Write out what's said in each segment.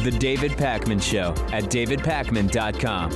The David Pakman Show at davidpakman.com.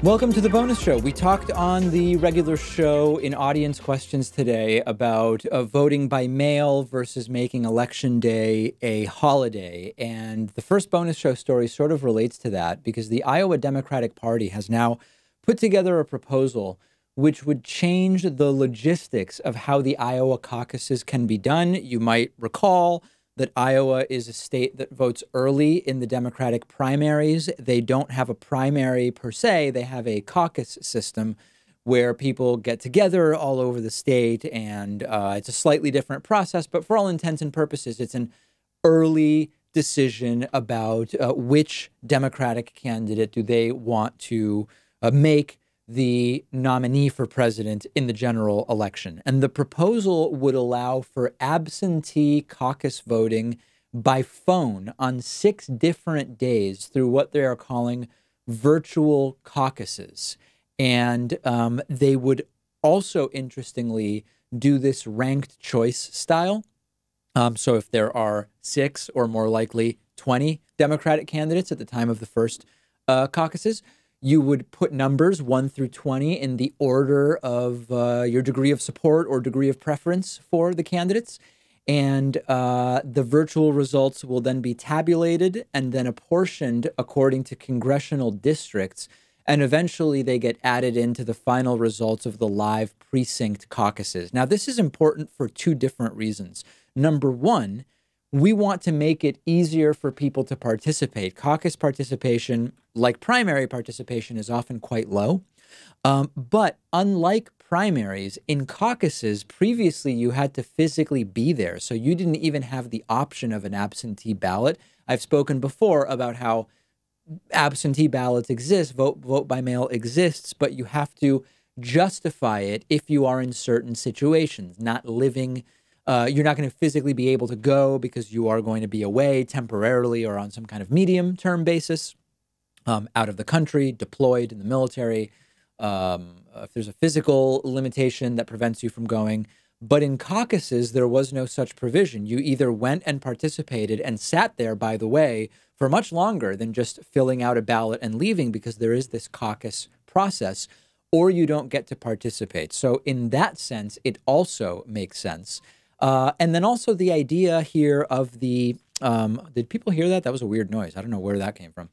Welcome to the bonus show. We talked on the regular show in audience questions today about voting by mail versus making Election Day a holiday. And the first bonus show story sort of relates to that because the Iowa Democratic Party has now put together a proposal which would change the logistics of how the Iowa caucuses can be done. You might recall that Iowa is a state that votes early in the Democratic primaries. They don't have a primary per se. They have a caucus system where people get together all over the state, and it's a slightly different process, but for all intents and purposes, it's an early decision about which Democratic candidate do they want to make the nominee for president in the general election. And the proposal would allow for absentee caucus voting by phone on 6 different days through what they are calling virtual caucuses. And they would also, interestingly, do this ranked choice style. So if there are 6 or more likely 20 Democratic candidates at the time of the first caucuses, you would put numbers 1 through 20 in the order of your degree of support or degree of preference for the candidates. And the virtual results will then be tabulated and then apportioned according to congressional districts. And eventually they get added into the final results of the live precinct caucuses. Now, this is important for 2 different reasons. Number one, we want to make it easier for people to participate. Caucus participation, like primary participation, is often quite low. But unlike primaries, in caucuses, previously you had to physically be there. So you didn't even have the option of an absentee ballot. I've spoken before about how absentee ballots exist, vote by mail exists, but you have to justify it if you are in certain situations, not living. You're not going to physically be able to go because you are going to be away temporarily or on some kind of medium-term basis, out of the country, deployed in the military, if there's a physical limitation that prevents you from going. But in caucuses, there was no such provision. You either went and participated and sat there, by the way, for much longer than just filling out a ballot and leaving because there is this caucus process, or you don't get to participate. So in that sense, it also makes sense. And then also the idea here of the, did people hear that? That was a weird noise. I don't know where that came from.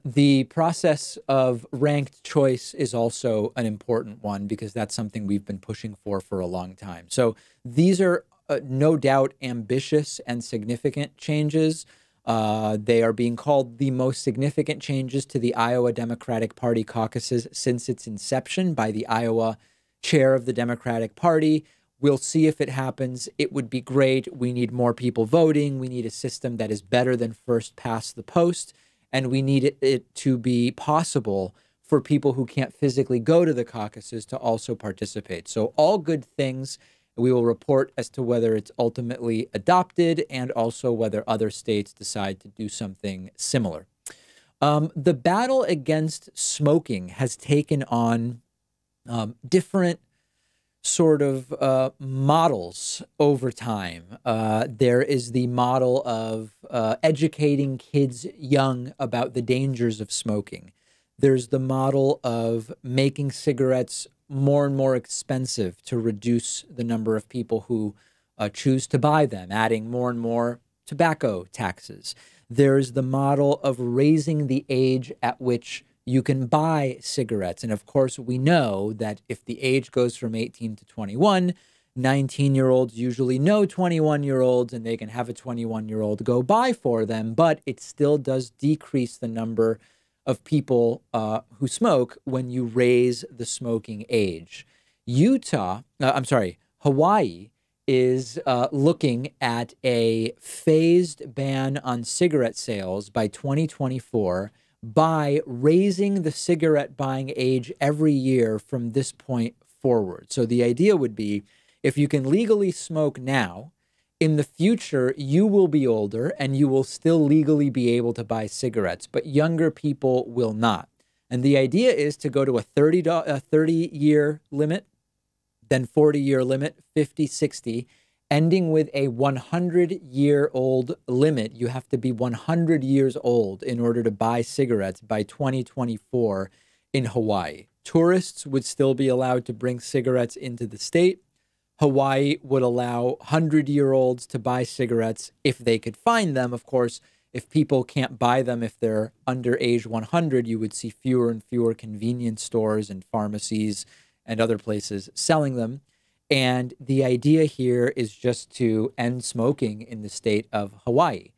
The process of ranked choice is also an important one because that's something we've been pushing for a long time. So these are no doubt ambitious and significant changes. They are being called the most significant changes to the Iowa Democratic Party caucuses since its inception by the Iowa chair of the Democratic Party. We'll see if it happens. It would be great. We need more people voting. We need a system that is better than first past the post. And we need it to be possible for people who can't physically go to the caucuses to also participate. So all good things. We will report as to whether it's ultimately adopted and also whether other states decide to do something similar. The battle against smoking has taken on different sort of models over time. There is the model of educating kids young about the dangers of smoking. There's the model of making cigarettes more and more expensive to reduce the number of people who choose to buy them, adding more and more tobacco taxes. There's the model of raising the age at which you can buy cigarettes. And of course, we know that if the age goes from 18 to 21, 19-year-olds usually know 21-year-olds and they can have a 21-year-old go buy for them, but it still does decrease the number of people who smoke when you raise the smoking age. Hawaii is looking at a phased ban on cigarette sales by 2024 by raising the cigarette buying age every year from this point forward. So the idea would be if you can legally smoke now, in the future, you will be older and you will still legally be able to buy cigarettes, but younger people will not. And the idea is to go to a 30-year limit, then 40-year limit, 50, 60, ending with a 100-year-old limit. You have to be 100 years old in order to buy cigarettes by 2024 in Hawaii. Tourists would still be allowed to bring cigarettes into the state. Hawaii would allow 100-year-olds to buy cigarettes if they could find them. Of course, if people can't buy them, if they're under age 100, you would see fewer and fewer convenience stores and pharmacies and other places selling them. And the idea here is just to end smoking in the state of Hawaii.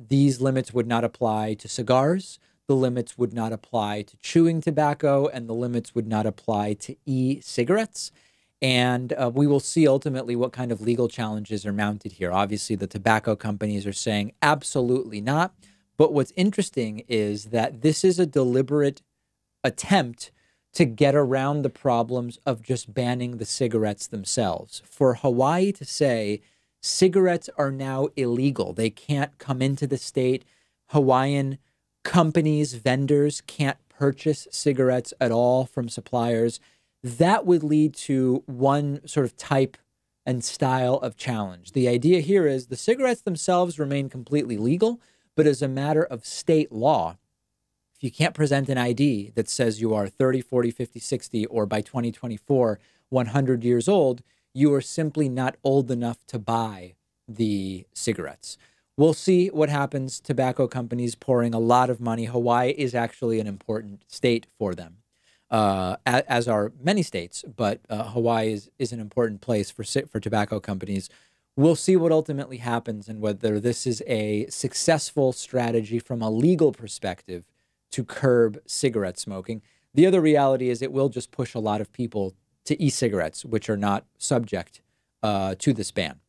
These limits would not apply to cigars. The limits would not apply to chewing tobacco, and the limits would not apply to e-cigarettes. And we will see ultimately what kind of legal challenges are mounted here. Obviously, the tobacco companies are saying absolutely not. But what's interesting is that this is a deliberate attempt to get around the problems of just banning the cigarettes themselves. For Hawaii to say cigarettes are now illegal, they can't come into the state, Hawaiian companies, vendors can't purchase cigarettes at all from suppliers, that would lead to one sort of type and style of challenge. The idea here is the cigarettes themselves remain completely legal, but as a matter of state law, if you can't present an ID that says you are 30, 40, 50, 60, or by 2024, 100 years old, you are simply not old enough to buy the cigarettes. We'll see what happens. Tobacco companies pouring a lot of money. Hawaii is actually an important state for them, as are many states, but Hawaii is an important place for tobacco companies. We'll see what ultimately happens and whether this is a successful strategy from a legal perspective to curb cigarette smoking. The other reality is it will just push a lot of people to e-cigarettes, which are not subject to this ban.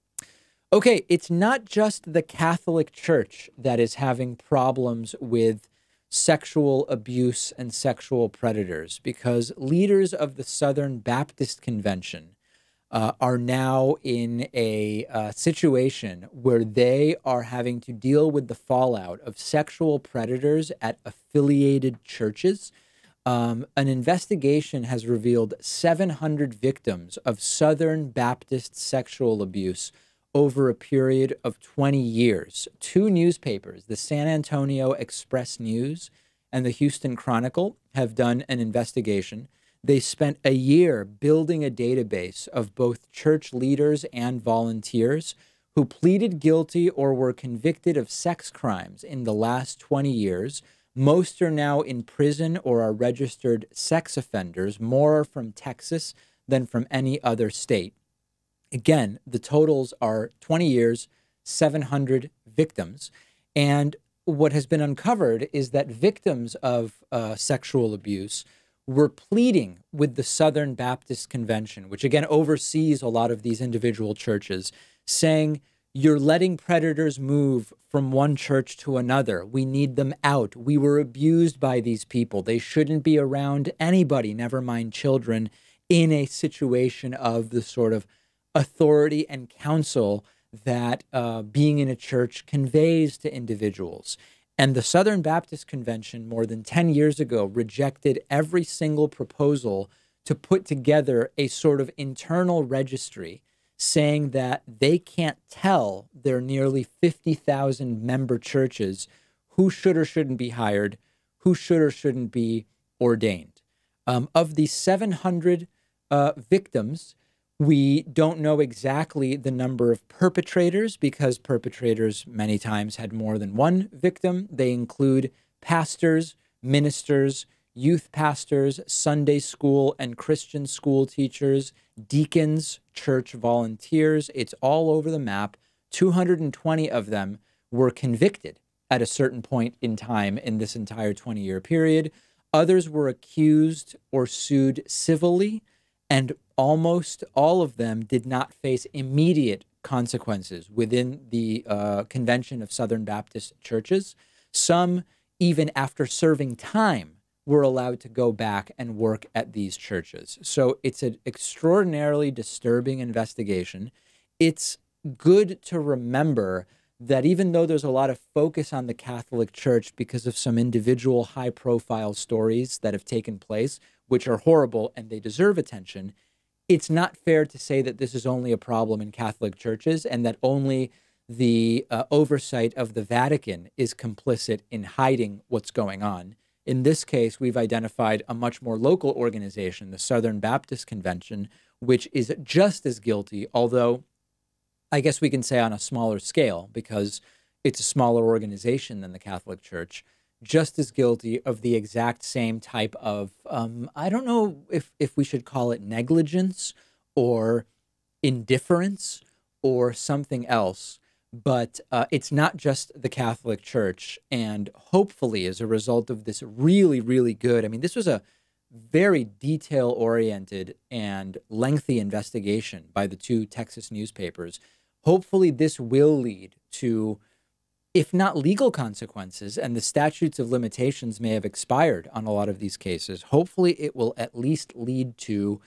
Okay, it's not just the Catholic Church that is having problems with sexual abuse and sexual predators, because leaders of the Southern Baptist Convention are now in a situation where they are having to deal with the fallout of sexual predators at affiliated churches. An investigation has revealed 700 victims of Southern Baptist sexual abuse over a period of 20 years. Two newspapers, the San Antonio Express News and the Houston Chronicle, have done an investigation. They spent a year building a database of both church leaders and volunteers who pleaded guilty or were convicted of sex crimes in the last 20 years. Most are now in prison or are registered sex offenders. More are from Texas than from any other state. Again, the totals are 20 years, 700 victims. And what has been uncovered is that victims of sexual abuse were pleading with the Southern Baptist Convention, which again oversees a lot of these individual churches, saying, you're letting predators move from one church to another. We need them out. We were abused by these people. They shouldn't be around anybody, never mind children, in a situation of the sort of authority and counsel that being in a church conveys to individuals. And the Southern Baptist Convention more than 10 years ago rejected every single proposal to put together a sort of internal registry, saying that they can't tell their nearly 50,000 member churches who should or shouldn't be hired, who should or shouldn't be ordained. Of the 700 victims, we don't know exactly the number of perpetrators because perpetrators many times had more than one victim. They include pastors, ministers, youth pastors, Sunday school and Christian school teachers, deacons, church volunteers. It's all over the map. 220 of them were convicted at a certain point in time in this entire 20-year period. Others were accused or sued civilly, and almost all of them did not face immediate consequences within the Convention of Southern Baptist Churches. Some, even after serving time, were allowed to go back and work at these churches. So it's an extraordinarily disturbing investigation. It's good to remember that even though there's a lot of focus on the Catholic Church because of some individual high-profile stories that have taken place, which are horrible and they deserve attention, it's not fair to say that this is only a problem in Catholic churches and that only the oversight of the Vatican is complicit in hiding what's going on. In this case, we've identified a much more local organization, the Southern Baptist Convention, which is just as guilty, although I guess we can say on a smaller scale because it's a smaller organization than the Catholic Church, just as guilty of the exact same type of, I don't know if we should call it negligence or indifference or something else, but it's not just the Catholic Church. And hopefully as a result of this really, really good, I mean, this was a very detail-oriented and lengthy investigation by the two Texas newspapers. Hopefully this will lead to, if not legal consequences, and the statutes of limitations may have expired on a lot of these cases, hopefully it will at least lead to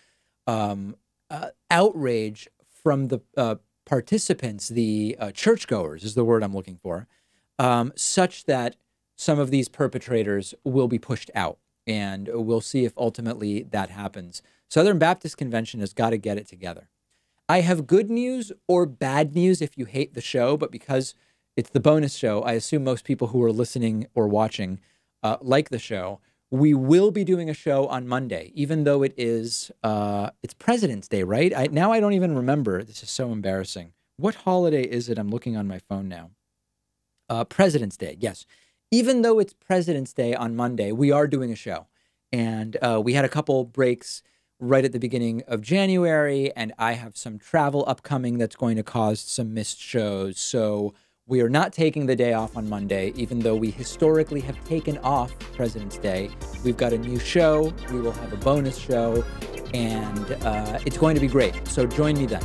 outrage from the participants, the churchgoers is the word I'm looking for, such that some of these perpetrators will be pushed out. And we'll see if ultimately that happens. Southern Baptist Convention has got to get it together. I have good news or bad news if you hate the show, but because it's the bonus show, I assume most people who are listening or watching like the show. We will be doing a show on Monday, even though it is, it's President's Day, right? Now I don't even remember. This is so embarrassing. What holiday is it? I'm looking on my phone now. President's Day, yes. Even though it's President's Day on Monday, we are doing a show. And we had a couple breaks right at the beginning of January, and I have some travel upcoming that's going to cause some missed shows. So we are not taking the day off on Monday, even though we historically have taken off President's Day. We've got a new show. We will have a bonus show, and it's going to be great. So join me then.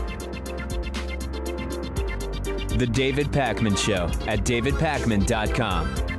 The David Pakman Show at davidpakman.com.